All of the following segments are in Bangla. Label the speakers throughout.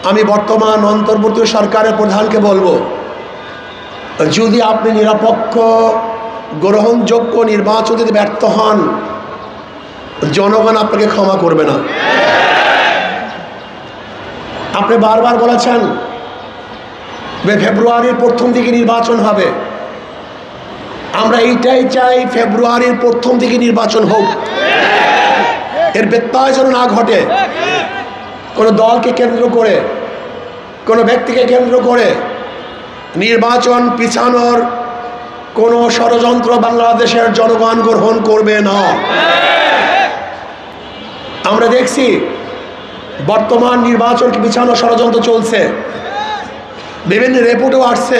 Speaker 1: আমি বর্তমান অন্তর্বর্তী সরকারের প্রধানকে বলবো, যদি আপনি নিরপেক্ষ গ্রহণযোগ্য নির্বাচন যদি ব্যর্থ হন, জনগণ আপনাকে ক্ষমা করবে না। আপনি বারবার বলেছেন ফেব্রুয়ারির প্রথম দিকে নির্বাচন হবে। আমরা এইটাই চাই, ফেব্রুয়ারির প্রথম দিকে নির্বাচন হোক, এর ব্যত্যয় যেন না ঘটে। কোনো দলকে কেন্দ্র করে, কোনো ব্যক্তিকে কেন্দ্র করে নির্বাচন পিছানোর কোনো ষড়যন্ত্র বাংলাদেশের জনগণ গ্রহণ করবে না। আমরা দেখছি বর্তমান নির্বাচনকে পিছানোর ষড়যন্ত্র চলছে, বিভিন্ন রিপোর্টও আসছে।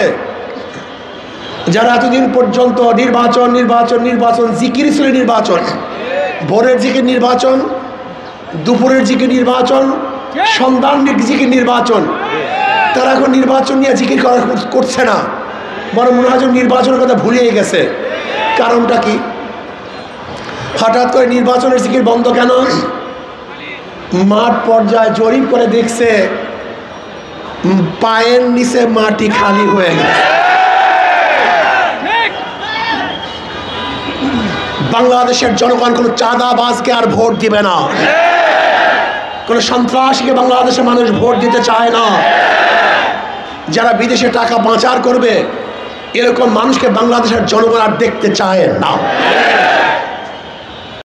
Speaker 1: যারা এতদিন পর্যন্ত নির্বাচন নির্বাচন নির্বাচন জিকির ছিল, নির্বাচন ভোরের জিকির নির্বাচন, দুপুরের জিকির নির্বাচন, সন্ধ্যার জিকির নির্বাচন, তারা এখন নির্বাচন নিয়ে জিকির করছে না, বরং মনে হয় নির্বাচনের কথা ভুলিয়ে গেছে। কারণটা কি? হঠাৎ করে নির্বাচনের জিকির বন্ধ কেন? মাঠ পর্যায়ে জরিপ করে দেখছে পায়ের নিচে মাটি খালি হয়ে গেছে। বাংলাদেশের জনগণ কোনো চাঁদাবাজকে আর ভোট দিবে না, কোনো সন্ত্রাসীকে বাংলাদেশের মানুষ ভোট দিতে চায় না। যারা বিদেশে টাকা পাচার করবে এরকম মানুষকে বাংলাদেশের জনগণ আর দেখতে চায় না।